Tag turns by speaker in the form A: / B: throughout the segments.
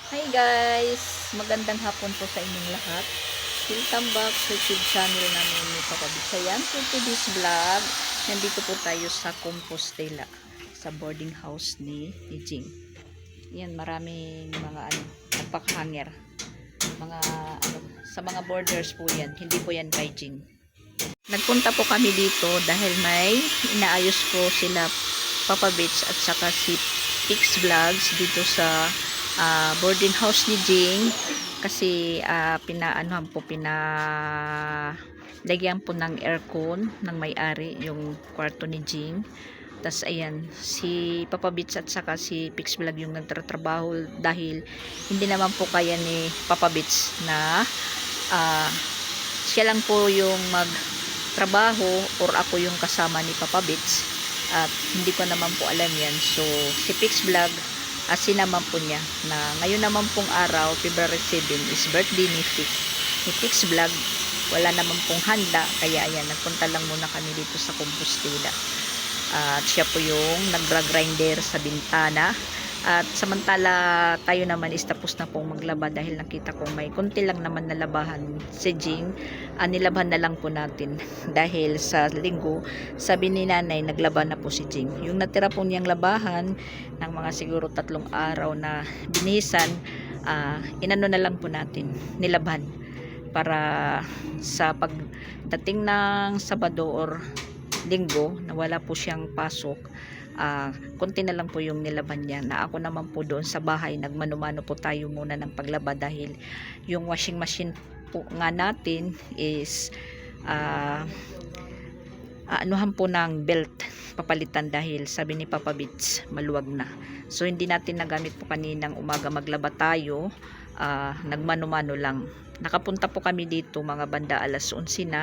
A: Hi guys! Magandang hapon po sa inyong lahat. Welcome back sa YouTube channel namin ni Papa Bitsayan. For today's vlog, nandito po tayo sa Compostela, sa boarding house ni Jing. Yan, maraming mga nagpakahanger. Mga, sa mga borders po yan. Hindi po yan kay Jing. Nagpunta po kami dito dahil may inaayos po sila Papa Bits at saka si Pix Vlogs dito sa boarding house ni Jing kasi lagyan po ng aircon ng may-ari yung kwarto ni Jing. Tas ayan, si Papa Bits at saka si Pix Vlog yung nagtatrabaho dahil hindi naman po kaya ni Papa Bits na siya lang po yung magtrabaho or ako yung kasama ni Papa Bits at hindi ko naman po alam yan. So si Pix Vlog sinaman po niya na ngayon naman pong araw, February 7 is birthday ni Pix Vlog. Wala naman pong handa, kaya ayan, nagpunta lang muna kami dito sa Compostela. At siya po yung nagra-grinder sa bintana. At samantala tayo naman is tapos na pong maglaba dahil nakita ko may konti lang naman nalabahan si Jing. Nilabhan na lang po natin dahil sa linggo sabi ni nanay naglaba na po si Jing. Yung natira po niyang labahan ng mga siguro 3 araw na binihisan, inano na lang po natin, nilabhan para sa pagdating ng Sabado or Linggo na wala po siyang pasok, konti na lang po yung nilaban niya. Na ako naman po doon sa bahay, nagmano-mano po tayo muna ng paglaba dahil yung washing machine po nga natin is anuhan po ng belt papalitan dahil sabi ni Papa Bits maluwag na. So hindi natin nagamit po kaninang umaga maglaba tayo, nagmano-mano lang. Nakapunta po kami dito mga banda alas 11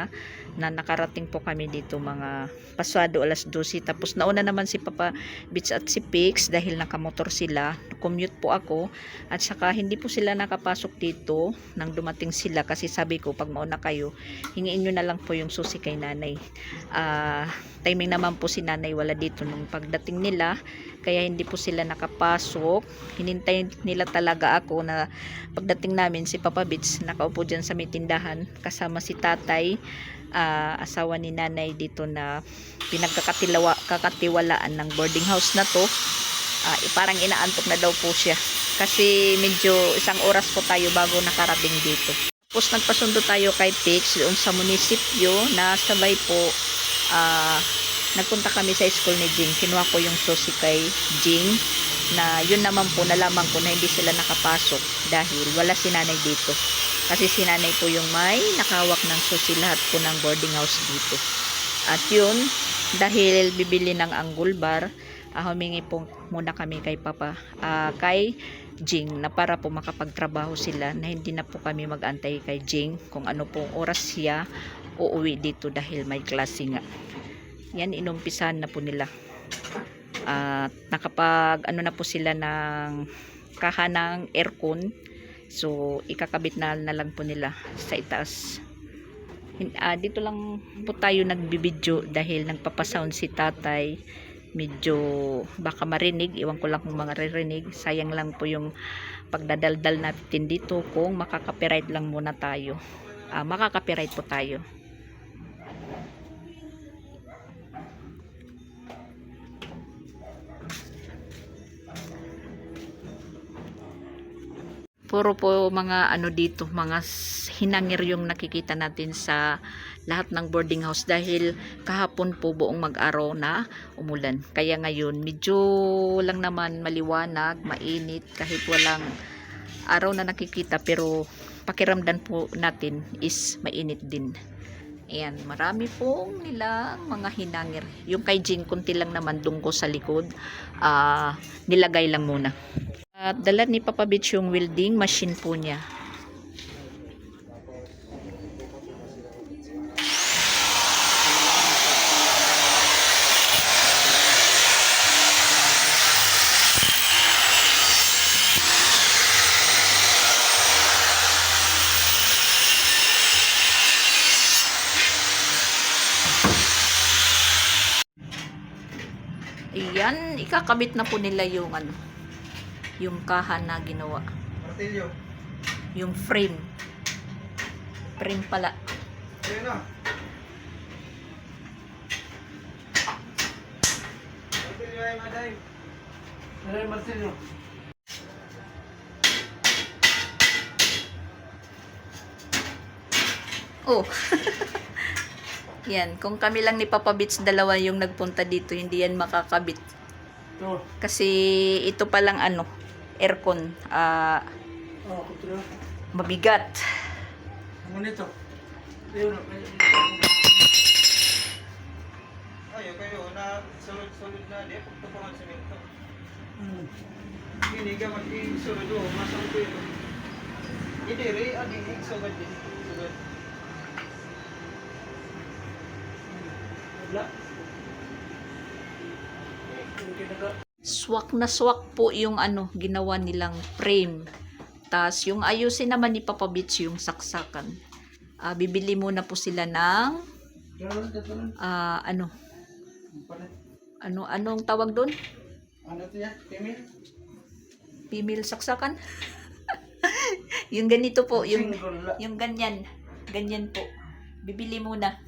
A: na nakarating po kami dito mga pasado alas 12. Tapos nauna naman si Papa Bits at si Pix dahil nakamotor sila. Commute po ako at saka hindi po sila nakapasok dito nang dumating sila kasi sabi ko pag mauna kayo hingiin nyo na lang po yung susi kay nanay. Timing naman po si nanay wala dito nung pagdating nila kaya hindi po sila nakapasok. Hinintay nila talaga ako na pagdating namin si Papa Bits nakaupo dyan sa may tindahan kasama si tatay, asawa ni nanay dito na pinagkakatiwalaan ng boarding house na to. Parang inaantok na daw po siya kasi medyo 1 oras po tayo bago nakarating dito. Tapos nagpasundo tayo kay Pix doon sa munisipyo na sabay po nagpunta kami sa school ni Jing. Kinuha ko yung susi kay Jing na yun naman po nalaman ko na hindi sila nakapasok dahil wala si nanay dito. Kasi si nanay po yung may nakawak ng susi lahat po ng boarding house dito. At yun, dahil bibili ng angle bar, humingi po muna kami kay kay Jing na para po makapagtrabaho sila na hindi na po kami mag-antay kay Jing kung ano pong oras siya uuwi dito dahil may klase nga. Yan, inumpisahan na po nila. Nakapag ano na po sila ng kaha ng aircon. So ikakabit na lang po nila sa itaas. Dito lang po tayo nagbibideo dahil nagpapasound si tatay. Medyo baka marinig, iwan ko lang kung maririnig. Sayang lang po yung pagdadaldal natin dito kung makaka-copyright lang muna tayo. Makaka-copyright po tayo. Puro po mga dito, mga hinangir yung nakikita natin sa lahat ng boarding house dahil kahapon po buong mag-araw na umulan. Kaya ngayon medyo lang naman maliwanag, mainit kahit walang araw na nakikita pero pakiramdam po natin is mainit din. Ayan, marami pong nilang mga hinangir. Yung kay Jing, kunti lang naman dunggo sa likod. Nilagay lang muna. At dala ni Papa Bits yung welding machine po niya. Ayan, ikakabit na po nila yung yung kaha na ginawa.
B: Martilyo.
A: Yung frame. Frame pala.
B: Ayun na. Martilyo ay maday. Maday martilyo.
A: Oh. Yan, kung kami lang ni Papa Bits dalawa yung nagpunta dito, hindi yan makakabit.
B: Ito.
A: Kasi ito palang ano, aircon,
B: Oh, kutulo.
A: mabigat.
B: Ano nito? Ayun. Ayo kayo na solid na di pagtupungan semento. Ini ka mag-isulod do, masang ko yun. Hindi rin, adi iksugad din. Sugad. Wala.
A: Swak na swak po yung ano, ginawa nilang frame. Tas yung ayusin naman ni Papa Bits yung saksakan. Bibili muna po sila ng ano, anong tawag doon?
B: Ano to ya? Female?
A: Female saksakan? Yung ganito po, yung ganyan. Ganyan po. Bibili muna.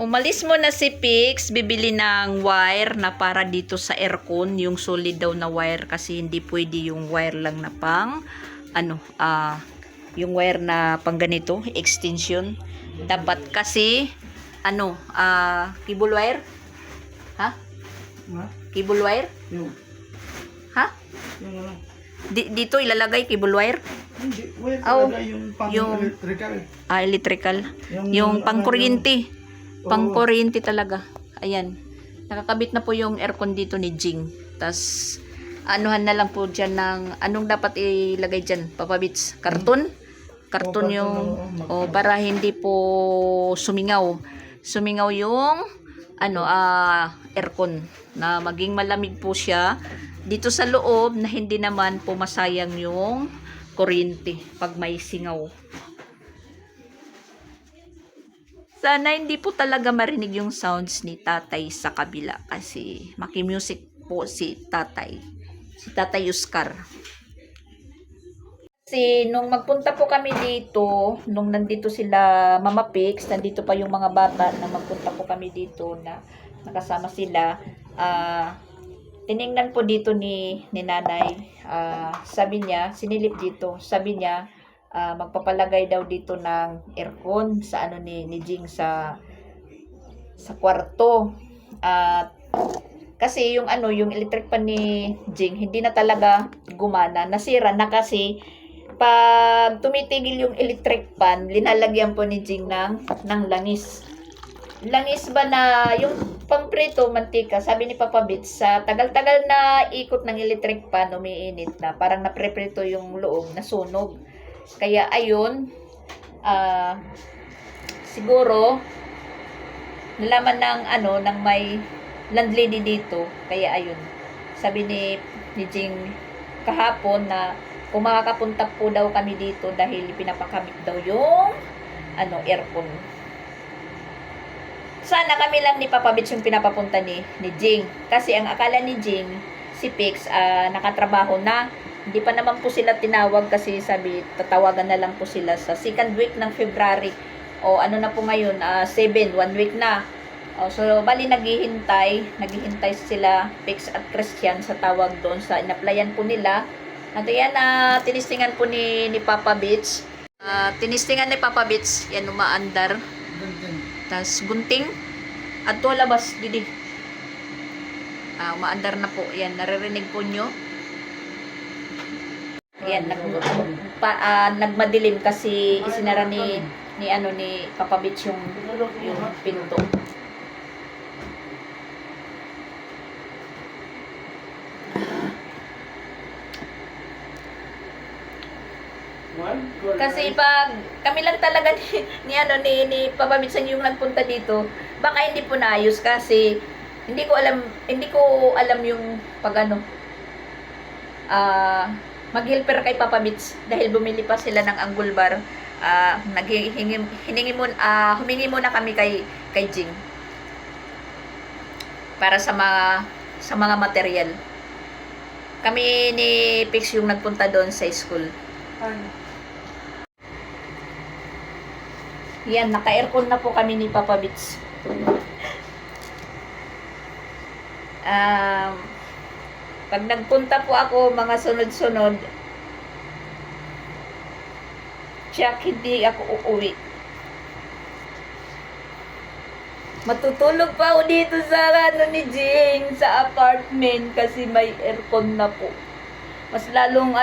A: Umalis mo na si Pix, bibili ng wire na para dito sa aircon, yung solid daw na wire kasi hindi pwede yung wire lang na pang ano, yung wire na pang ganito, extension. Dapat kasi ano, cable wire? Ha? Cable wire?
B: Yung.
A: Ha?
B: Yung ano?
A: Dito ilalagay cable wire?
B: Hindi. Wire
A: Oh,
B: talaga yung pang
A: yung-
B: electrical.
A: Electrical.
B: Yung
A: Yung
B: ano,
A: pang-kuryente.
B: Oo.
A: Pang-kuryente talaga. Ayan. Nakakabit na po yung aircon dito ni Jing. Tas anuhan na lang po dyan ng, anong dapat ilagay dyan, Papa Bits? Karton? Karton
B: karton,
A: yung,
B: oo,
A: para hindi po sumingaw. Sumingaw yung, ano, aircon. Na maging malamig po siya dito sa loob na hindi naman po masayang yung kuryente pag may singaw. Sana hindi po talaga marinig yung sounds ni tatay sa kabila kasi maki-music po si tatay. Si Tatay Oscar. Kasi nung magpunta po kami dito, nung nandito sila Mama Pix, nandito pa yung mga bata na magpunta po kami dito na nakasama sila, tiningnan po dito ni nanay, sabi niya, sinilip dito, sabi niya, magpapalagay daw dito ng aircon sa ano ni Jing sa kwarto. At kasi yung ano, yung electric pan ni Jing hindi na talaga gumana, nasira na kasi pag tumitigil yung electric pan, linalagyan po ni Jing ng langis. Langis ba na yung pangprito mantika, sabi ni Papa Bits, sa tagal-tagal na ikot ng electric pan, umiinit na, parang napreprito yung loob, nasunog. Kaya ayun, siguro nalaman ng ano, ng may landlady dito, kaya ayun. Sabi ni Jing kahapon na kung makakapunta po daw kami dito dahil pinapakamit daw yung ano, aircon. Sana kami lang ni Papa Bits yung pinapapunta ni Jing. Kasi ang akala ni Jing, si Pix, nakatrabaho na. Hindi pa naman po sila tinawag kasi sabi, tatawagan na lang po sila sa second week ng February. O ano na po ngayon, 7, 1 week na. So, bali naghihintay sila, Pix at Christian, sa tawag doon sa inaplayan po nila. At yan, tinistingan po ni Papa Bits. Tinistingan ni Papa Bits, yan, umaandar. Tas gunting. At to labas, didi. Umaandar na po, yan, naririnig po nyo. Yan, nagmadilim kasi isinara ni Papa Bits yung pinto. Kasi pag kami lang talaga ni Papa Bits yung nagpunta dito, baka hindi po naayos kasi hindi ko alam yung pag ano, mag-helper kay Papa Bits dahil bumili pa sila ng angle bar. Humingi muna kami kay Jing para sa mga material. Kami ni Pix yung nagpunta doon sa school.
B: Ano?
A: Yan, naka-aircon na po kami ni Papa Bits. Pag nagpunta po ako mga sunod-sunod, tiyak hindi ako uuwi. Matutulog pa ako dito sa ni Jing, sa apartment kasi may aircon na po. Mas lalong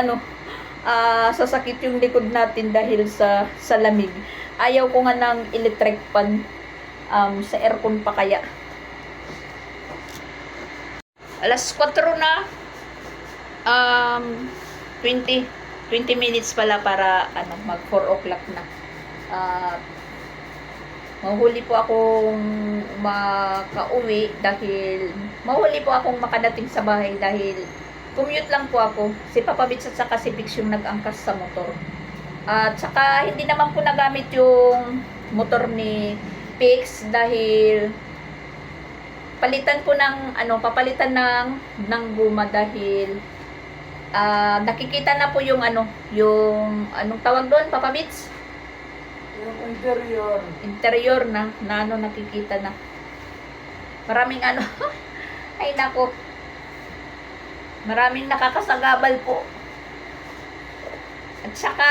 A: sasakit yung likod natin dahil sa lamig. Ayaw ko nga ng electric fan, sa aircon pa kaya. Alas 4 na. 20 minutes pala para mag 4 o'clock na. Mahuli po akong makauwi dahil mahuli po akong makadating sa bahay dahil commute lang po ako. Si Papa Bits at saka si Pix yung nag-angkas sa motor. At saka hindi naman po nagamit yung motor ni Pix dahil palitan po papalitan ng guma dahil nakikita na po yung yung anong tawag doon, Papa Bits?
B: Yung interior.
A: Interior na nakikita na. Maraming ay nako. Maraming nakakasagabal po. At saka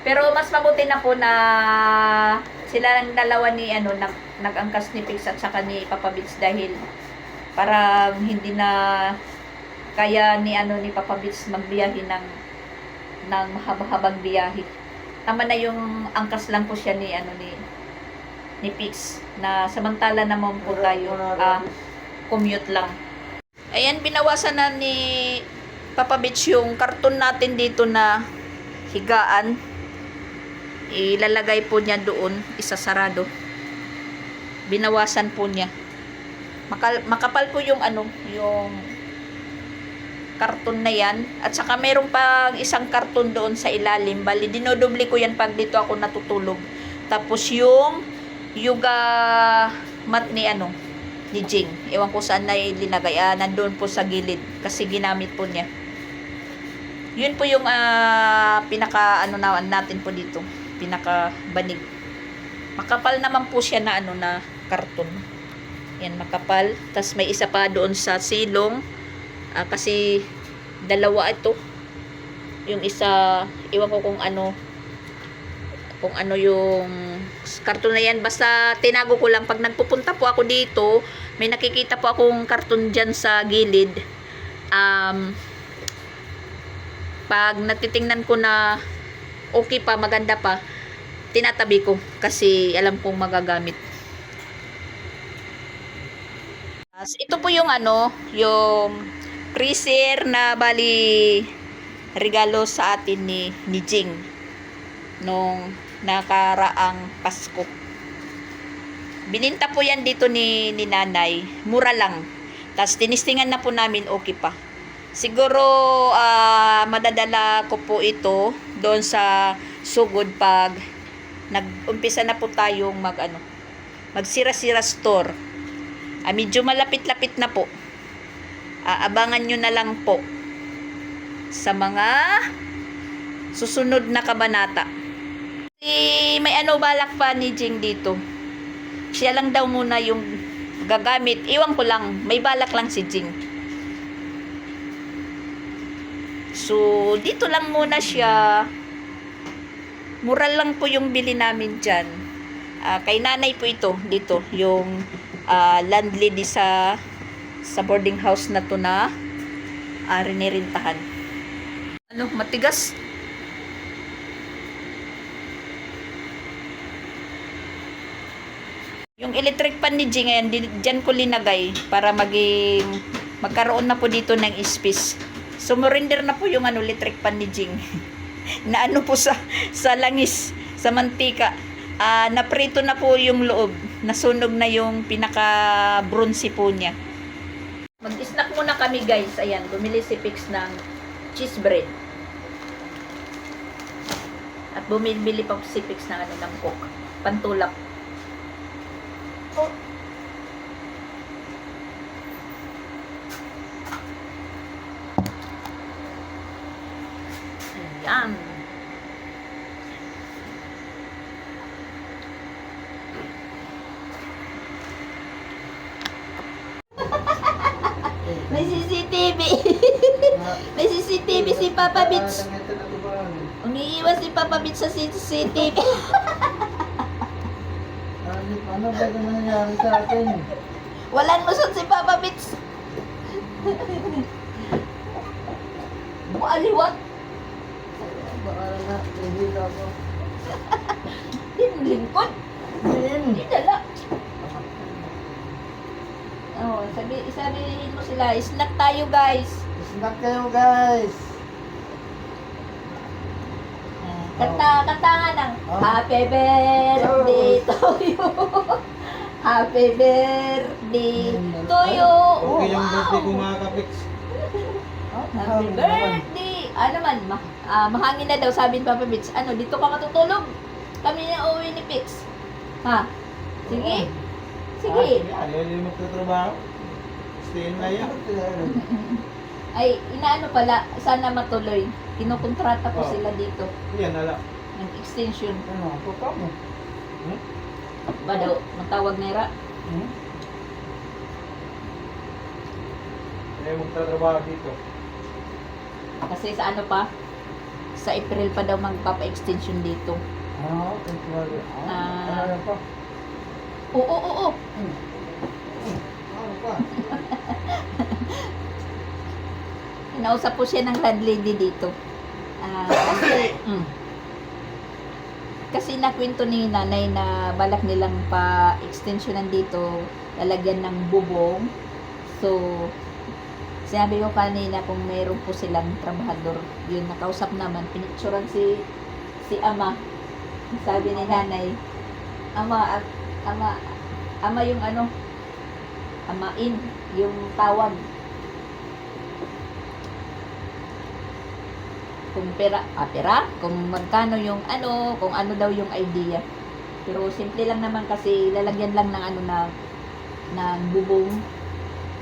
A: pero mas mabuti na po na sila lang dalawa ni nag-angkas ni Pix at saka ni Papa Bits dahil parang hindi na kaya ni Papa Bits magbiyahe ng mahaba-habang biyahe. Tama na yung angkas lang po siya ni Pix na samantala naman po tayo commute lang. Ayan, binawasan na ni Papa Bits yung karton natin dito na higaan. Ilalagay po niya doon, isasarado. Binawasan po niya. Makapal po yung yung karton na yan. At saka meron pa isang karton doon sa ilalim. Bali, dinodoble ko yan pag dito ako natutulog. Tapos yung yoga mat ni Jing. Ewan ko saan na ilinagay. Nandun po sa gilid. Kasi ginamit po niya. Yun po yung pinaka natin po dito. Pinaka banig. Makapal naman po siya na karton. Yan, makapal. Tapos may isa pa doon sa silong. Kasi dalawa ito. Yung isa, iwan ko kung ano yung karton na yan. Basta tinago ko lang. Pag nagpupunta po ako dito, may nakikita po akong karton dyan sa gilid. Pag natitingnan ko na okay pa, maganda pa, tinatabi ko kasi alam kong magagamit. Ito po yung yung freezer na bali regalo sa atin ni Jing nung nakaraang Pasko. Bininta po yan dito ni nanay, mura lang. Tapos tinistingan na po namin, okay pa. Siguro madadala ko po ito doon sa Sugod pag nag-umpisa na po tayong magsira-sira store. Medyo malapit-lapit na po. Abangan nyo na lang po sa mga susunod na kabanata. May balak pa ni Jing dito. Siya lang daw muna yung gagamit. Iwan ko lang, may balak lang si Jing. So, dito lang muna siya. Mura lang po yung bili namin dyan. Kay nanay po ito, dito, yung landlady sa boarding house na to na rinirintahan. Matigas. Yung electric pan ni Jing, ayan, dyan ko linagay para magkaroon na po dito ng space. Sumurinder na po yung electric pan ni Jing. Na po sa langis, sa mantika. Naprito na po yung loob. Nasunog na yung pinaka-bronzy po niya. Mag-snack muna kami, guys. Ayan, bumili si Pix ng cheese bread. At bumili pa si Pix ng ng coke. Pantulak. Yan. May CCTV. May CCTV si Papa Bits. Umiiwas si Papa Bits sa CCTV.
B: Ano ba ito nangyari sa atin?
A: Walang lusot si Papa Bits. Bualiwat.
B: Baka na, hindi ako.
A: Lingkod. Hindi dala. Oh, sabihin mo sila, snack tayo guys.
B: Snack kayo guys!
A: Kanta nga ng
B: Oh.
A: Happy birthday to you. Happy birthday to you.
B: Okay yung
A: Wow.
B: birthday ko mga kapiks.
A: Happy birthday. Ano man, mahangin na daw sabi ni Papa Bits. Ano, dito ka matutulog? Kami na uwi ni Pix. Ha? Sige? Sige.
B: Ayaw yung magtatrabaho. Stay in yan.
A: Ay, inaano pala, sana matuloy. Kinukontrata ko
B: Oh.
A: sila dito
B: Yan, ala.
A: ng extension.
B: Ano, papa mo?
A: Ba daw, matawag nera.
B: Ayaw magtatrabaho dito.
A: Kasi sa ano pa, sa April pa daw magpapa-extension dito.
B: Ano, temporary. Ano pa?
A: Oo.
B: Ano pa?
A: Inausap po siya ng landlady dito. Kasi nakwento ni nanay na balak nilang pa-extensionan dito, lalagyan ng bubong. So, sabi ko kanina kung mayroon po silang trabahador, yun, nakausap naman, pinicturan si ama. Sabi ni nanay, ama yung ano, amain, yung tawag. Kung pera, kung magkano yung ano, kung ano daw yung idea. Pero simple lang naman kasi lalagyan lang ng ano ng bubong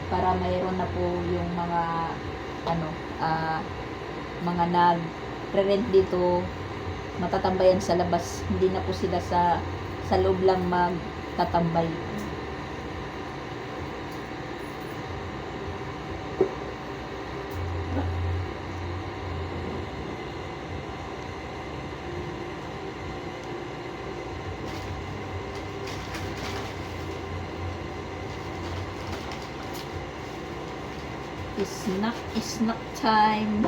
A: para mayroon na po yung mga ano, mga nag-rent dito matatambayan sa labas. Hindi na po sila sa loob lang magtatambay. Snack time.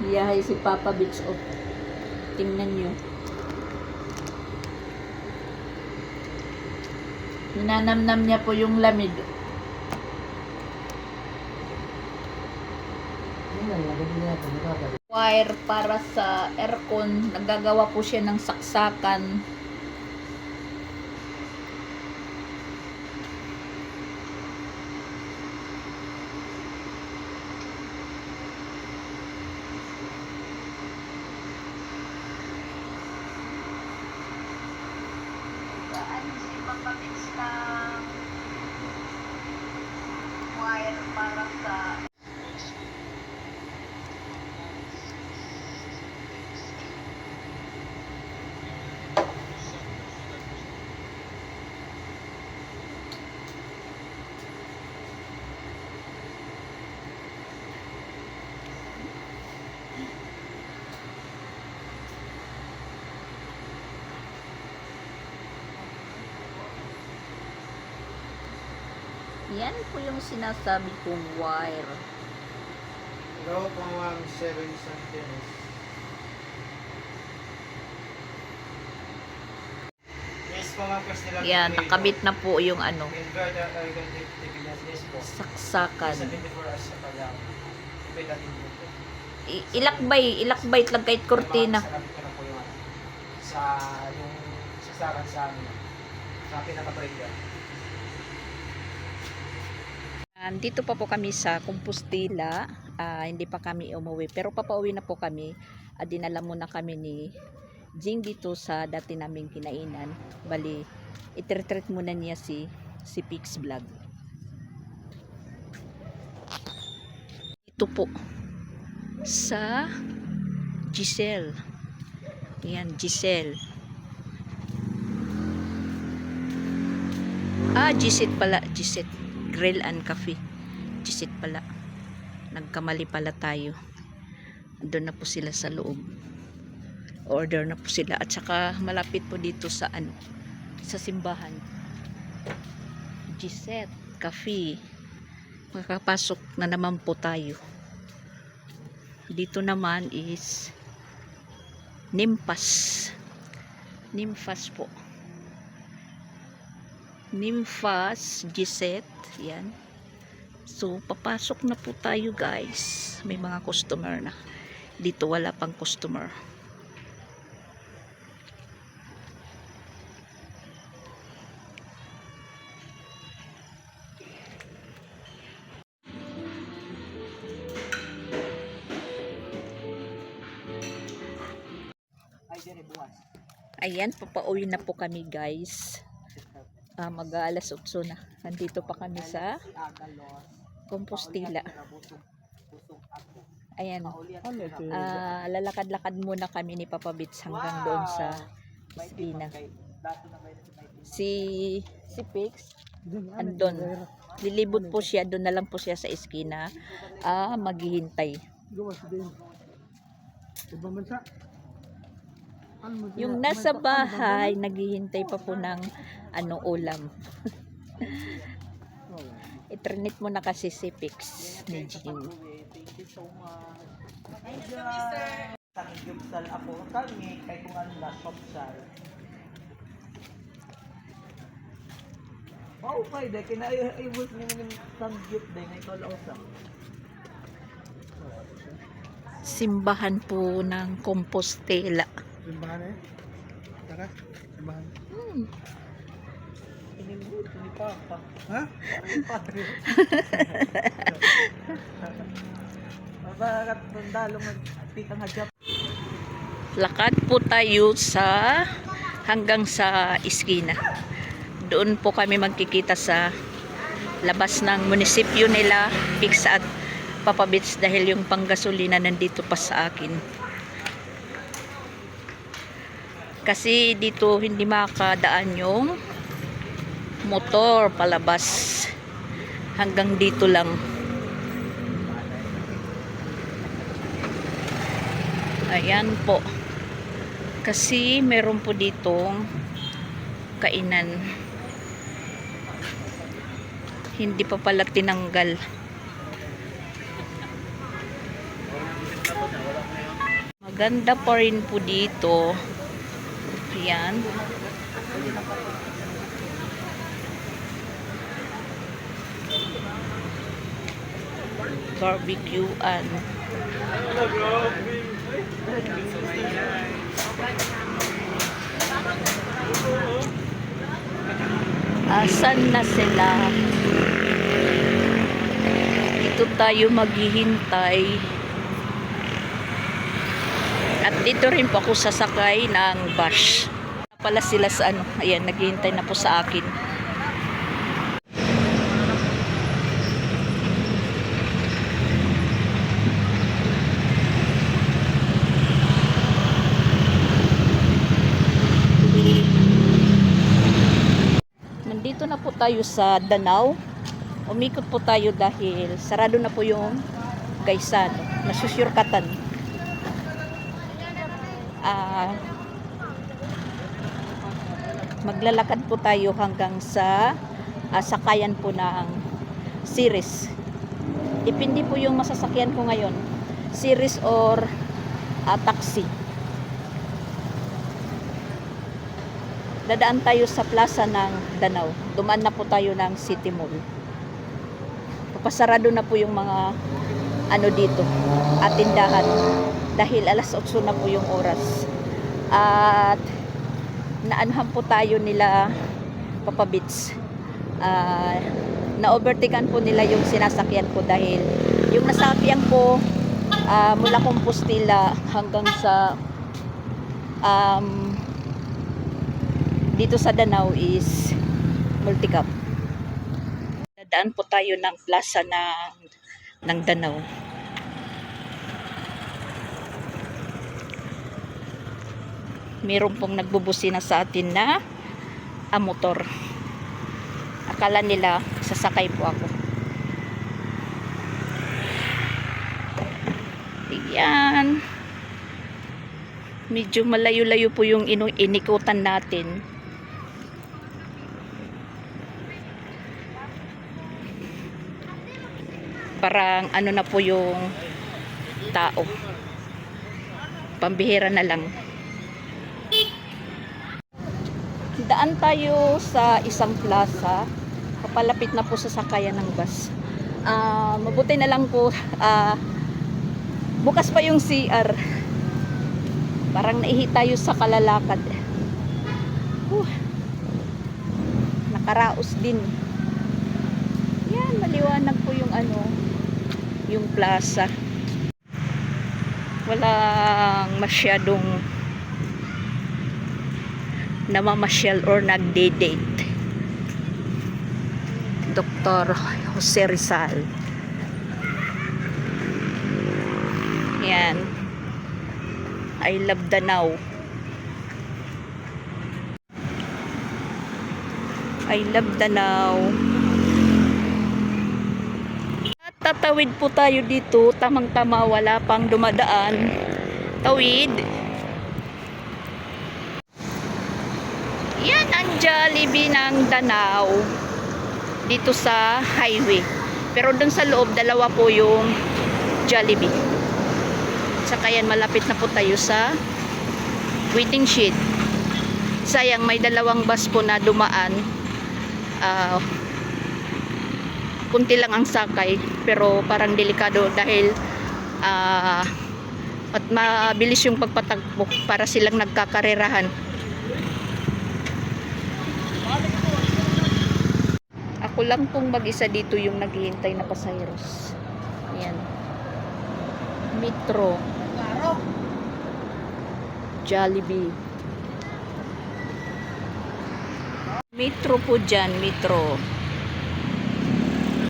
A: Biyahe si Papa Bits of. Tingnan nyo. Ninanamnam niya po yung lamig. Wire para sa aircon. Nagagawa po siya ng saksakan. Wire para sa yan po yung sinasabi kong wire.
B: 0.17 centimeters. Yes po mga pers nila.
A: Yan, nakabit na po yung ano,
B: Inverter Pilipinas. Yes po.
A: saksakan.
B: 24 hours sa pag-aam. Ipay natin dito.
A: Ilakbay lang kahit kortina.
B: Sa lapit ko na po yung ano. Sa yung sasakan sa amin. Sa pinaka-breaker.
A: Dito pa po kami sa Compostela. Hindi pa kami umuwi. Pero papauwi na po kami. Dinala muna kami Jing dito sa dati naming kinainan. Bali, itretreat muna niya si Pix Vlog. Ito po sa Giselle. Yan, Giselle. Gisette pala. Gisette. Grill and Cafe. Gisette pala. Nagkamali pala tayo. Doon na po sila sa loob. Order na po sila. At saka malapit po dito sa sa simbahan. Gisette Cafe. Makakapasok na naman po tayo. Dito naman is Nimpas. Nimfas po. Nimfas Gisette. Yan. So, papasok na po tayo guys. May mga customer na. Dito wala pang customer. Ayan, papauwi na po kami guys. Mag-aalas 8 na. Nandito pa kami sa Compostela. Ayan. Lalakad-lakad muna kami ni Papa Bits hanggang doon sa Iskina. Si Pix andon. Lilibot po siya. Doon na lang po siya sa Iskina. Maghihintay. Yung nasa bahay, naghihintay pa po ng ulam. Itrinit mo na kasi si Pix ni Jean.
B: Thank you so much. Thank you, mister. Tangyupsal ako. Kami, kay kung ano na, shopsal. Oh, pwede. Kinaibos mo ng tangyup din. Ito lang sa.
A: Simbahan po ng Compostela.
B: Simbahan eh? Tara, simbahan. Inimbut, ni Papa. Ha? Padre. Bakit nandalo magpita nga job?
A: Lakad po tayo hanggang sa Iskina. Doon po kami magkikita sa labas ng munisipyo nila, Pix at Papa Bits, dahil yung panggasolina nandito pa sa akin. Kasi dito hindi makakadaan yung motor palabas. Hanggang dito lang. Ayan po. Kasi meron po ditong kainan. Hindi pa pala tinanggal. Maganda pa rin po dito. Ayan. Barbecuean. Asan na sila? Dito tayo maghihintay. At dito rin po ako sasakay ng bus. Pala sila sa ayan, naghihintay na po sa akin. Nandito na po tayo sa Danau. Umikot po tayo dahil sarado na po yung Gaisano. Nasusurkatan. Maglalakad po tayo hanggang sa sakayan po ng series. Depende po yung masasakyan ko ngayon, series or taxi. Dadaan tayo sa plaza ng Danau. Dumaan na po tayo ng City Mall. Papasarado na po yung mga dito at tindahan dahil alas 8 na po yung oras. At naanuhan po tayo nila Papa Bits. Na-overtaken po nila yung sinasakyan ko dahil yung nasakyan ko mula Compostela hanggang sa um, dito sa Danau is multicap. Dadaan po tayo ng plaza ng Danau. Meron pong nagbubusina sa atin na motor. Akala nila sasakay po ako. Ayan. Medyo malayo-layo po yung inikutan natin. Parang ano na po yung tao. Pambihira na lang. Daan tayo sa isang plaza. Papalapit na po sa sakayan ng bus. Mabuti na lang po bukas pa yung CR. Parang naihi tayo sa kalalakad. Nakaraos din. Yan, maliwanag po yung yung plaza. Walang masyadong namamasyal or nagde-date. Dr. Jose Rizal. Yan. I love Danau. I love Danau. At tatawid po tayo dito. Tamang-tama, wala pang dumadaan. Tawid. Yan ang Jollibee ng Danau. Dito sa highway. Pero dun sa loob, dalawa po yung Jollibee. Saka yan, malapit na po tayo sa waiting shed. Sayang, may dalawang bus po na dumaan. Kunti lang ang sakay. Pero parang delikado dahil at mabilis yung pagpatakbo para silang nagkakarerahan. Ako lang pong mag-isa dito yung naghihintay na pasaheros. Ayan. Metro. Jollibee. Metro po dyan, Metro.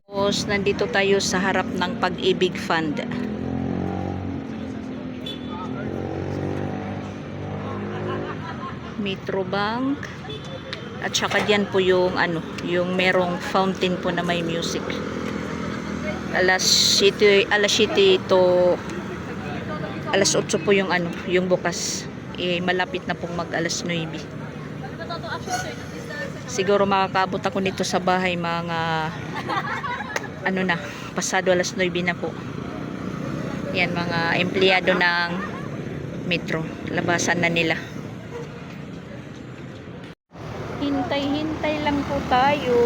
A: Tapos, nandito tayo sa harap ng Pag-ibig Fund. Metro Bank. At saka dyan po yung yung merong fountain po na may music. Alas 7 to alas 8 po yung yung bukas. Malapit na pong mag alas 9. Siguro makakaabot ako nito sa bahay mga na, pasado alas 9 na po. Yan, mga empleyado ng Metro. Labasan na nila. Hintay-hintay lang po tayo.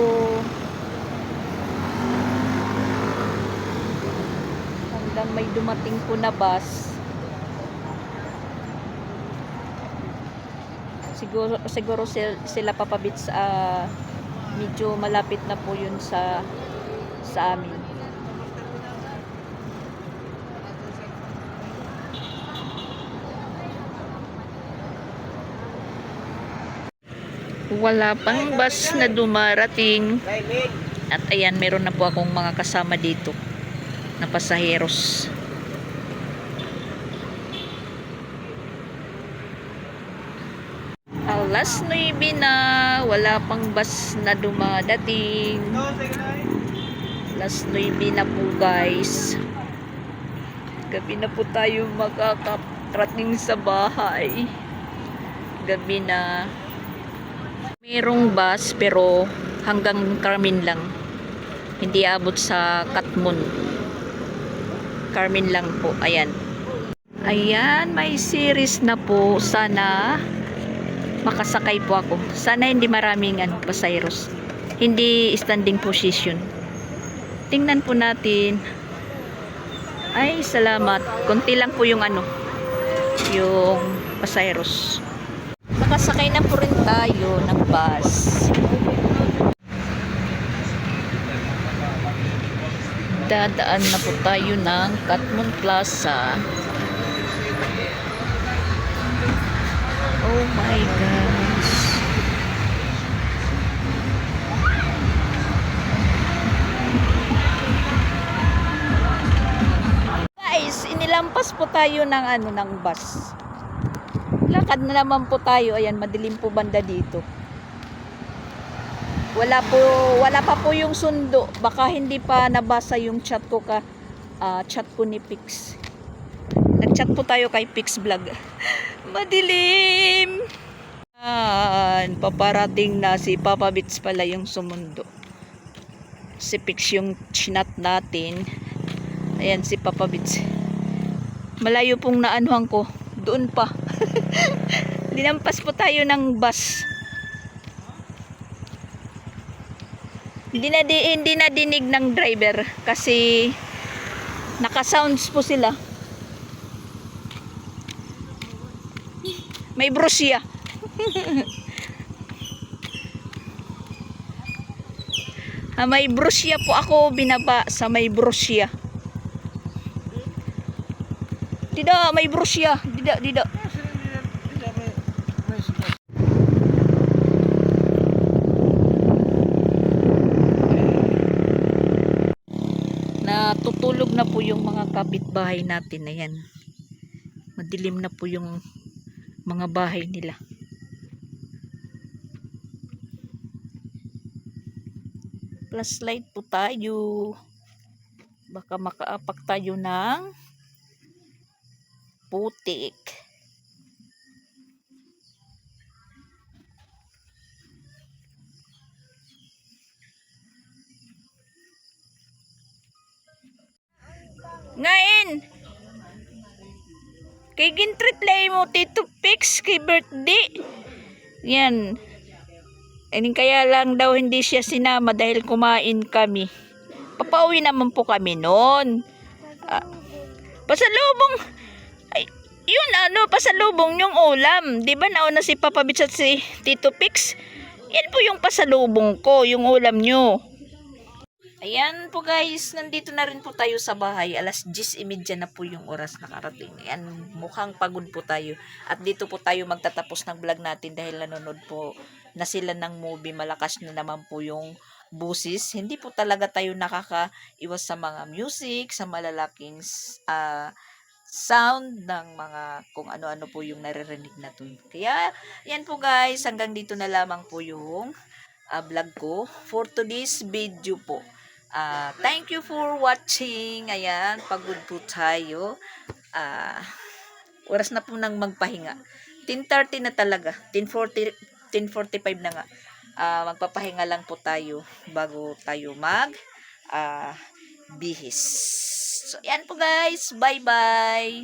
A: Hanggang may dumating po na bus. Siguro sila papabits medyo malapit na po yun sa amin. Wala pang bus na dumarating. At ayan, meron na po akong mga kasama dito na pasaheros. Alas 9 na, wala pang bus na dumadating. Alas 9 na po, guys. Gabi na po tayo makakarating sa bahay. Gabi na. Merong bus pero hanggang Carmen lang. Hindi abot sa Katmon. Carmen lang po. Ayan. Ayan, may series na po. Sana makasakay po ako. Sana hindi maraming pasaheros. Hindi standing position. Tingnan po natin. Ay, salamat. Konti lang po yung yung pasaheros. Nakasakay na po rin tayo ng bus. Dadaan na po tayo ng Katmon Plaza. my gosh. Guys, inilampas po tayo ng ng bus. Lakad na naman po tayo. Ayan, madilim po banda dito. Wala pa po yung sundo. Baka hindi pa nabasa yung chat ko chat ko ni Pix. Nag-chat po tayo kay Pix Vlog. Madilim. Paparating na si Papa Bits pala yung sumundo. Si Pix yung chinat natin. Ayan si Papa Bits. Malayo pong naanuhan ko. Doon pa. Linampas po tayo ng bus. Hindi na dinig ng driver kasi naka-sounds po sila. May brusya. May brusya po ako binaba sa may brusya. Dida, may brusya. Dida. Natutulog na po yung mga kapitbahay natin. Ayan. Madilim na po yung mga bahay nila. Flashlight po tayo. Baka makaapak tayo ng putik. Ngayon, kay gintriplay mo Tito Pix kay birthday. Yan. Kaya lang daw hindi siya sinama dahil kumain kami. Papauwi naman po kami noon. Pasalubong. Ay, yun pasalubong yung ulam. 'Di ba nauna si Papa Bits at si Tito Pix? Yan po yung pasalubong ko, yung ulam nyo. Ayan po guys, nandito na rin po tayo sa bahay. Alas 10:30 na po yung oras nakarating. Ayan, mukhang pagod po tayo. At dito po tayo magtatapos ng vlog natin dahil nanonood po na sila ng movie. Malakas na naman po yung busis. Hindi po talaga tayo nakakaiwas sa mga music, sa malalaking sound ng mga kung ano-ano po yung naririnig natin. Kaya, yan po guys, hanggang dito na lamang po yung vlog ko for today's video po. Thank you for watching. Ayan, pagod po tayo. Oras na po nang magpahinga. 10:30 na talaga. 10:45 na nga. Magpapahinga lang po tayo bago tayo bihis. So, yan po guys. Bye-bye.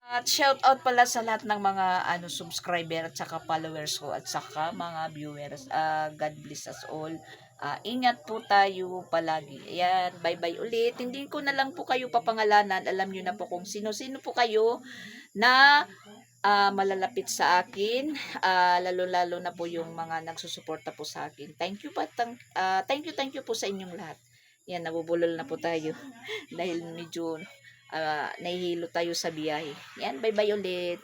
A: At shout out pala sa lahat ng mga subscriber at saka followers ko at saka mga viewers. God bless us all. Ingat po tayo palagi. Ayan, bye-bye ulit. Hindi ko na lang po kayo papangalanan. Alam niyo na po kung sino-sino po kayo na malalapit sa akin. Lalo-lalo na po yung mga nagsusuporta po sa akin. Thank you po sa inyong lahat. Yan, nabubulol na po tayo. Dahil medyo nahihilo tayo sa biyahe. Yan, bye-bye ulit.